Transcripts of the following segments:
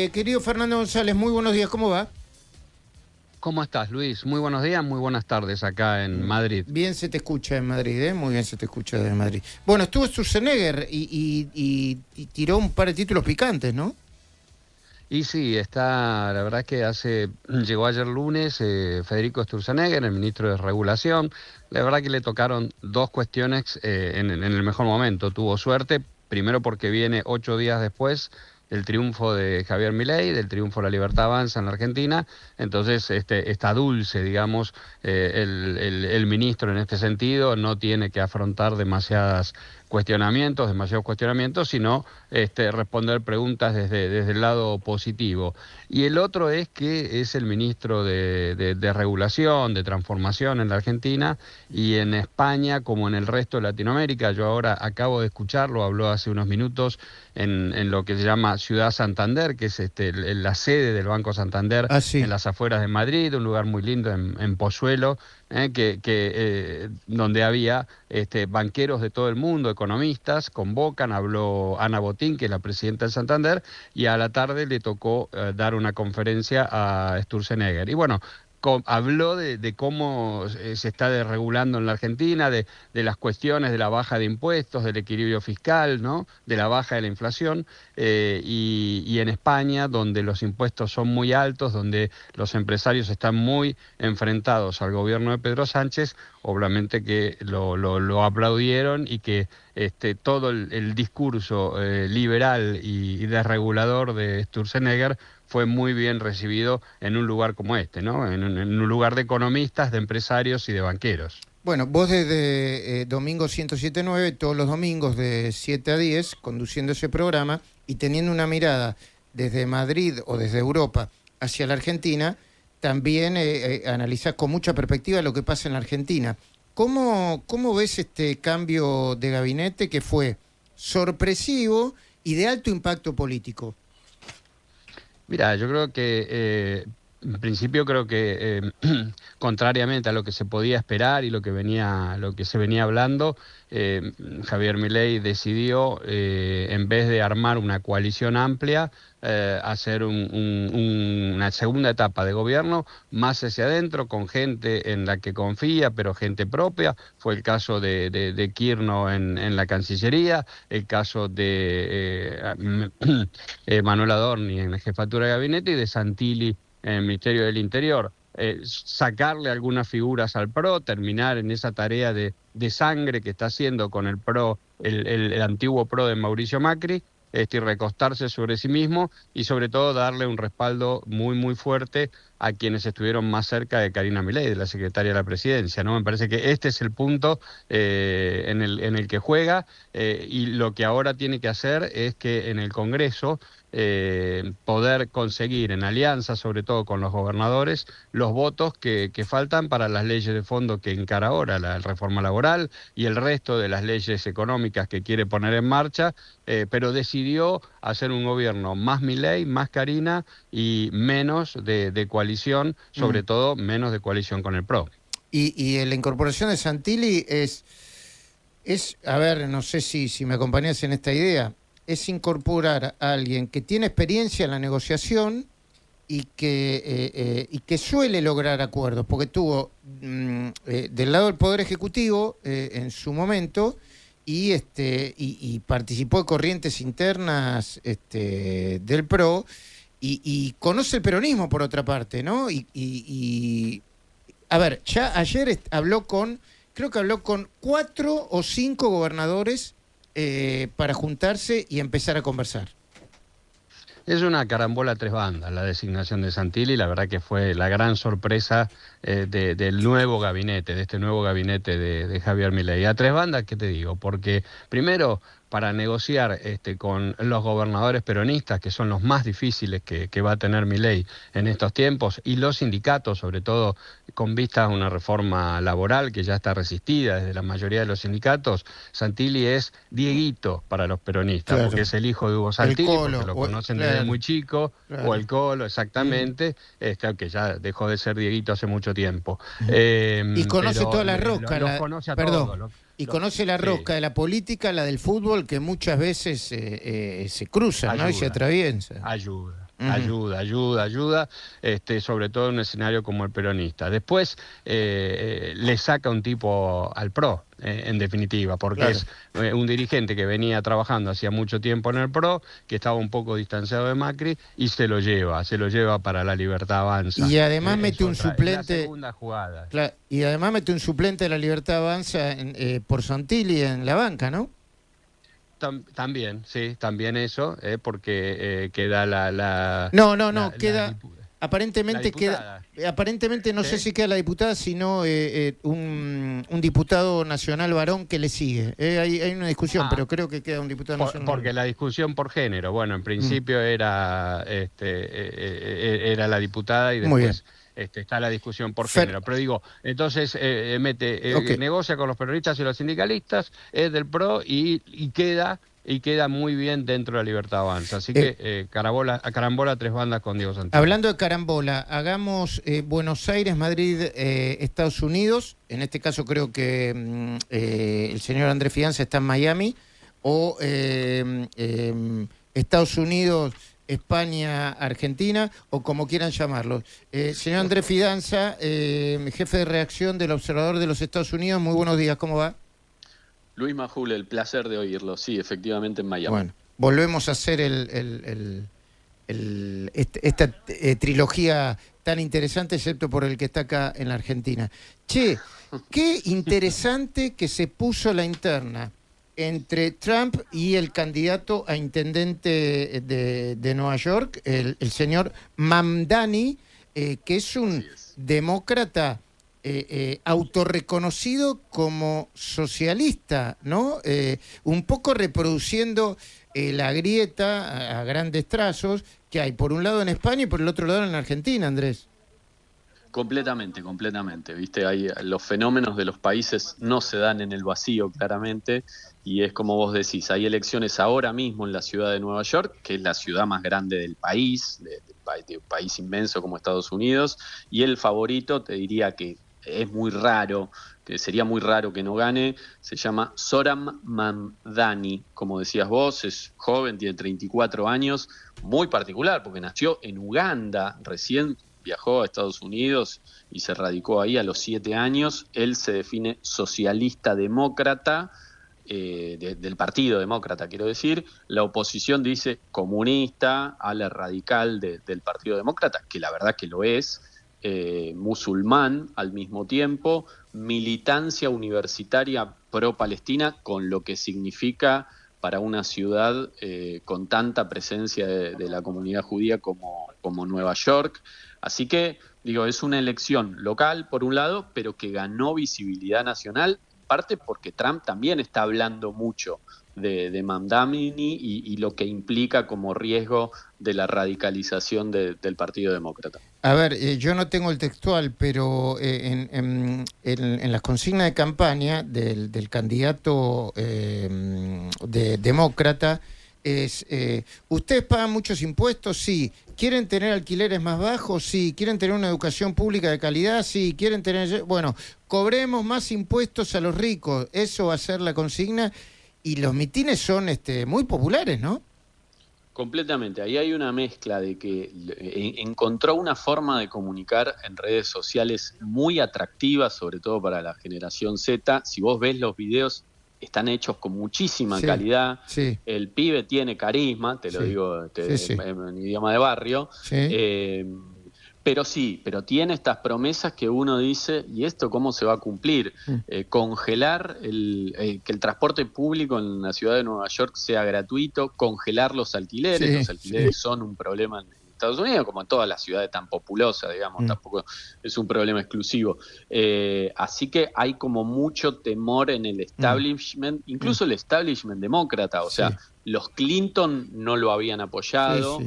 Querido Fernando González, muy buenos días, ¿cómo va? ¿Cómo estás, Luis? Muy buenos días, muy buenas tardes acá en Madrid. Bien se te escucha en Madrid, ¿eh? Muy bien se te escucha desde Madrid. Bueno, estuvo Sturzenegger y tiró un par de títulos picantes, ¿no? Y sí, la verdad es que llegó ayer lunes Federico Sturzenegger, el ministro de Regulación. La verdad que le tocaron dos cuestiones en el mejor momento. Tuvo suerte, primero porque viene 8 días después del triunfo de Javier Milei, del triunfo de la Libertad Avanza en la Argentina. Entonces, está dulce, digamos, el ministro en este sentido, no tiene que afrontar demasiados cuestionamientos, sino responder preguntas desde el lado positivo. Y el otro es que es el ministro de Regulación, de Transformación en la Argentina y en España, como en el resto de Latinoamérica. Yo ahora acabo de escucharlo, habló hace unos minutos en lo que se llama Ciudad Santander, que es la sede del Banco Santander Ah, sí. en las afueras de Madrid, un lugar muy lindo en Pozuelo, donde había banqueros de todo el mundo, economistas, convocan, habló Ana Botín, que es la presidenta de Santander, y a la tarde le tocó dar una conferencia a Sturzenegger. Y bueno, habló de cómo se está desregulando en la Argentina, de las cuestiones de la baja de impuestos, del equilibrio fiscal, ¿no? De la baja de la inflación, y en España, donde los impuestos son muy altos, donde los empresarios están muy enfrentados al gobierno de Pedro Sánchez, obviamente que lo aplaudieron y que todo el discurso liberal y desregulador de Sturzenegger fue muy bien recibido en un lugar como este, ¿no? En un lugar de economistas, de empresarios y de banqueros. Bueno, vos desde Domingo 107.9, todos los domingos de 7 a 10, conduciendo ese programa y teniendo una mirada desde Madrid o desde Europa hacia la Argentina, también analizás con mucha perspectiva lo que pasa en la Argentina. ¿Cómo ves este cambio de gabinete que fue sorpresivo y de alto impacto político? Mira, yo creo que en principio creo que contrariamente a lo que se podía esperar y lo que se venía hablando, Javier Milei decidió, en vez de armar una coalición amplia, hacer una segunda etapa de gobierno más hacia adentro, con gente en la que confía, pero gente propia. Fue el caso de Kirchner en la Cancillería, el caso de Manuel Adorni en la jefatura de gabinete y de Santilli en el Ministerio del Interior. Sacarle algunas figuras al PRO, terminar en esa tarea de sangre que está haciendo con el PRO, el antiguo PRO de Mauricio Macri, y recostarse sobre sí mismo y sobre todo darle un respaldo muy muy fuerte a quienes estuvieron más cerca de Karina Milei, de la secretaria de la Presidencia, ¿no? Me parece que este es el punto en el que juega, y lo que ahora tiene que hacer es que en el Congreso poder conseguir en alianza, sobre todo con los gobernadores, los votos que faltan para las leyes de fondo que encara ahora, la reforma laboral y el resto de las leyes económicas que quiere poner en marcha, pero decidió hacer un gobierno más Milei, más Karina y menos de coalición, sobre todo menos de coalición con el PRO. Y la incorporación de Santilli a ver, no sé si me acompañas en esta idea, es incorporar a alguien que tiene experiencia en la negociación y que suele lograr acuerdos, porque tuvo del lado del Poder Ejecutivo en su momento y participó de corrientes internas del PRO y conoce el peronismo por otra parte, ¿no? A ver, ya ayer creo que habló con 4 o 5 gobernadores para juntarse y empezar a conversar. Es una carambola a tres bandas la designación de Santilli, la verdad que fue la gran sorpresa del nuevo gabinete, de este nuevo gabinete de Javier Milei. A tres bandas, ¿qué te digo? Porque primero, para negociar con los gobernadores peronistas, que son los más difíciles que va a tener Milei en estos tiempos, y los sindicatos, sobre todo con vistas a una reforma laboral que ya está resistida desde la mayoría de los sindicatos, Santilli es Dieguito para los peronistas, Claro. porque es el hijo de Hugo Santilli, porque lo conocen desde muy chico, claro. o el Colo, exactamente, aunque ya dejó de ser Dieguito hace mucho tiempo. Y conoce toda la rosca. Los conoce a perdón. todos. Y conoce la rosca de la política, la del fútbol, que muchas veces se cruzan, ¿no? Y se atraviesan. Ayuda. ayuda, sobre todo en un escenario como el peronista. Después le saca un tipo al PRO, en definitiva, porque Claro. es un dirigente que venía trabajando hacía mucho tiempo en el PRO, que estaba un poco distanciado de Macri, y se lo lleva para La Libertad Avanza. Y además Es mete un otra, es la suplente. segunda jugada. Y además mete un suplente de La Libertad Avanza por Santilli en la banca, ¿no? También, sí, también eso, porque queda No, queda. la Aparentemente diputada. Aparentemente no sé ¿Sí? si queda la diputada, sino un diputado nacional varón que le sigue. Hay una discusión, pero creo que queda un diputado nacional. Porque la discusión por género, bueno, en principio era la diputada y Muy bien. después está la discusión por género. Pero digo, entonces Ok. negocia con los peronistas y los sindicalistas, es del PRO y queda muy bien dentro de la Libertad Avanza. Así que carambola 3 bandas con Diego Santilli. Hablando de carambola, hagamos Buenos Aires, Madrid, Estados Unidos. En este caso creo que el señor Andrés Fidanza está en Miami. O Estados Unidos, España, Argentina, o como quieran llamarlo. Señor Andrés Fidanza, jefe de redacción del Observador de los Estados Unidos, muy buenos días, ¿cómo va? Luis Majul, el placer de oírlo. Sí, efectivamente en Miami. Bueno, volvemos a hacer esta trilogía tan interesante, excepto por el que está acá en la Argentina. Che, qué interesante que se puso la interna entre Trump y el candidato a intendente de Nueva York, el señor Mamdani, que es un demócrata autorreconocido como socialista, ¿no? Un poco reproduciendo la grieta a grandes trazos que hay por un lado en España y por el otro lado en Argentina, Andrés. Completamente. Viste, los fenómenos de los países no se dan en el vacío, claramente, y es como vos decís, hay elecciones ahora mismo en la ciudad de Nueva York, que es la ciudad más grande del país, de un país inmenso como Estados Unidos, y el favorito, te diría que es muy raro, que sería muy raro que no gane, se llama Zoran Mamdani, como decías vos, es joven, tiene 34 años, muy particular, porque nació en Uganda, recién viajó a Estados Unidos y se radicó ahí a los 7 años. Él se define socialista demócrata, del Partido Demócrata, quiero decir. La oposición dice comunista, ala radical del Partido Demócrata, que la verdad que lo es, musulmán al mismo tiempo, militancia universitaria pro-palestina, con lo que significa para una ciudad con tanta presencia de la comunidad judía como Nueva York. Así que, digo, es una elección local, por un lado, pero que ganó visibilidad nacional, en parte porque Trump también está hablando mucho de Mamdani y lo que implica como riesgo de la radicalización del Partido Demócrata. A ver, yo no tengo el textual, pero en las consignas de campaña del candidato demócrata es, ¿ustedes pagan muchos impuestos? Sí. ¿Quieren tener alquileres más bajos? Sí. ¿Quieren tener una educación pública de calidad? Sí. ¿Quieren tener...? Bueno, cobremos más impuestos a los ricos. Eso va a ser la consigna. Y los mitines son muy populares, ¿no? Completamente. Ahí hay una mezcla de que encontró una forma de comunicar en redes sociales muy atractiva, sobre todo para la generación Z. Si vos ves los videos, están hechos con muchísima calidad. Sí. El pibe tiene carisma, te lo digo en idioma de barrio. Sí. Pero tiene estas promesas que uno dice, ¿y esto cómo se va a cumplir? Congelar que el transporte público en la ciudad de Nueva York sea gratuito, congelar los alquileres. Los alquileres son un problema en Estados Unidos, como en todas las ciudades tan populosas, digamos, tampoco es un problema exclusivo. Así que hay como mucho temor en el establishment, incluso el establishment demócrata, o sea, los Clinton no lo habían apoyado.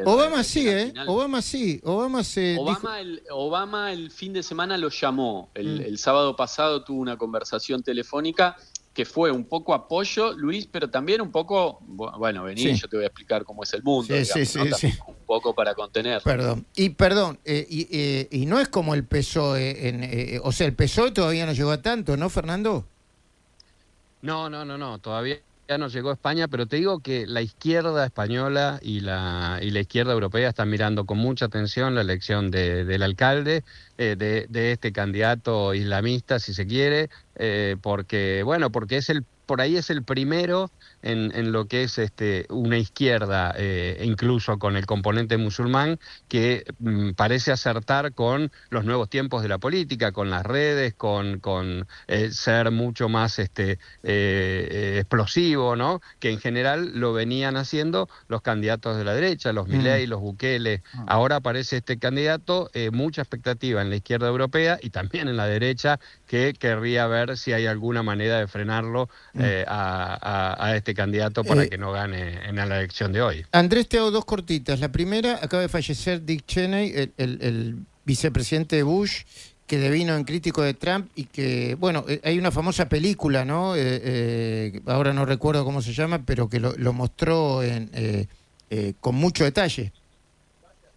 Obama sí, Obama sí. Obama el fin de semana lo llamó. El sábado pasado tuvo una conversación telefónica que fue un poco apoyo, Luis, pero también un poco, bueno, vení, yo te voy a explicar cómo es el mundo, digamos, un poco para contener. Y no es como el PSOE, o sea, el PSOE todavía no llegó a tanto, ¿no, Fernando? No, todavía ya no llegó a España, pero te digo que la izquierda española y la izquierda europea están mirando con mucha atención la elección del alcalde, de este candidato islamista, si se quiere, porque por ahí es el primero en lo que es una izquierda, incluso con el componente musulmán, que parece acertar con los nuevos tiempos de la política, con las redes, con ser mucho más explosivo, ¿no? Que en general lo venían haciendo los candidatos de la derecha, los Milei, los Bukele. Ahora aparece este candidato, mucha expectativa en la izquierda europea y también en la derecha, que querría ver si hay alguna manera de frenarlo a este candidato para que no gane en la elección de hoy. Andrés, te hago dos cortitas. La primera, acaba de fallecer Dick Cheney, el vicepresidente de Bush, que devino en crítico de Trump y que, bueno, hay una famosa película, ¿no? Ahora no recuerdo cómo se llama, pero que lo mostró con mucho detalle.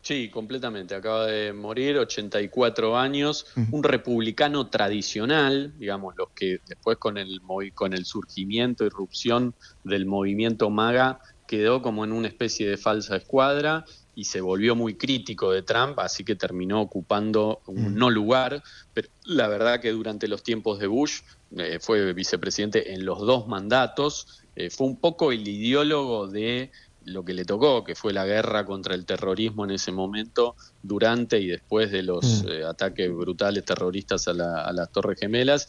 Sí, completamente. Acaba de morir, 84 años, un republicano tradicional, digamos, los que después con el surgimiento, irrupción del movimiento MAGA, quedó como en una especie de falsa escuadra y se volvió muy crítico de Trump, así que terminó ocupando un no lugar. Pero la verdad que durante los tiempos de Bush fue vicepresidente en los dos mandatos, fue un poco el ideólogo de lo que le tocó, que fue la guerra contra el terrorismo en ese momento, durante y después de los ataques brutales terroristas a las Torres Gemelas.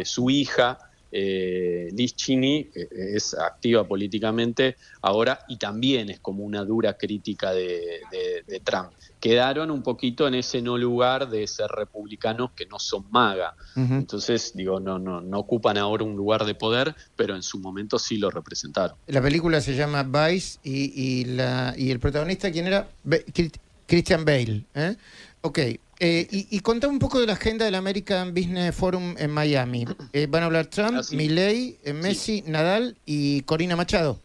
Su hija, Liz Cheney, es activa políticamente ahora y también es como una dura crítica de Trump. Quedaron un poquito en ese no lugar de ser republicanos que no son MAGA. Entonces, digo, no ocupan ahora un lugar de poder, pero en su momento sí lo representaron. La película se llama Vice y el protagonista, ¿quién era? Christian Bale. Ok. Y contame un poco de la agenda del American Business Forum en Miami. Van a hablar Trump, Milei, Messi, Nadal y Corina Machado.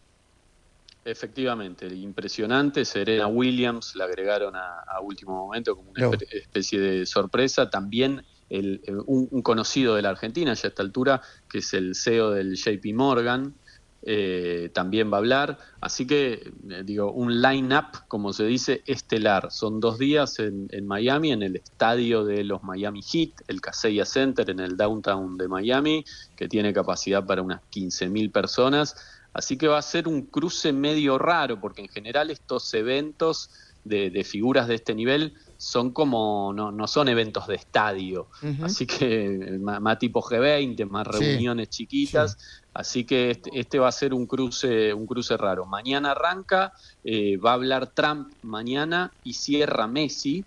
Efectivamente, impresionante. Serena Williams la agregaron a último momento como una especie de sorpresa. También un conocido de la Argentina ya a esta altura, que es el CEO del JP Morgan, también va a hablar. Así que, digo, un line-up, como se dice, estelar. Son 2 días en Miami, en el estadio de los Miami Heat, el Kaseya Center, en el downtown de Miami, que tiene capacidad para unas 15.000 personas. Así que va a ser un cruce medio raro, porque en general estos eventos de figuras de este nivel son como, no son eventos de estadio, así que más tipo G20, más reuniones chiquitas, así que este va a ser un cruce raro. Mañana arranca, va a hablar Trump mañana y cierra Messi.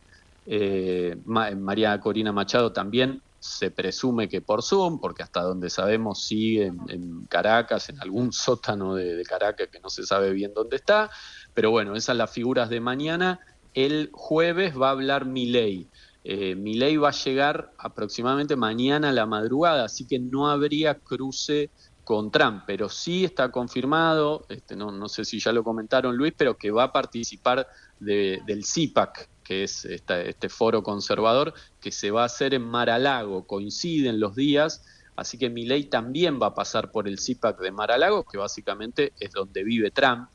María Corina Machado también se presume que por Zoom, porque hasta donde sabemos sigue en Caracas, en algún sótano de Caracas que no se sabe bien dónde está, pero bueno, esas son las figuras de mañana. El jueves va a hablar Milei. Milei va a llegar aproximadamente mañana a la madrugada, así que no habría cruce con Trump, pero sí está confirmado, no sé si ya lo comentaron, Luis, pero que va a participar del CIPAC, que es este foro conservador que se va a hacer en Mar-a-Lago. Coinciden los días, así que Milei también va a pasar por el CIPAC de Mar-a-Lago, que básicamente es donde vive Trump.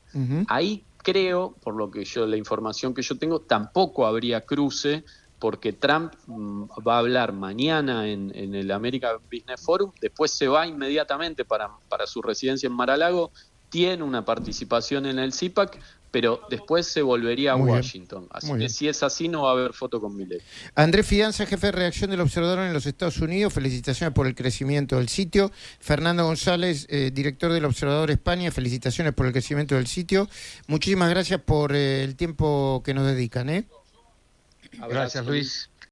Ahí creo, por lo que la información que yo tengo, tampoco habría cruce, porque Trump va a hablar mañana en el American Business Forum, después se va inmediatamente para su residencia en Mar-a-Lago, tiene una participación en el CIPAC, pero después se volvería a Washington. Así que si es así, no va a haber foto con Milei. Andrés Fidanza, jefe de redacción del Observador en los Estados Unidos, felicitaciones por el crecimiento del sitio. Fernando González, director del Observador España, felicitaciones por el crecimiento del sitio. Muchísimas gracias por el tiempo que nos dedican. Gracias, Luis.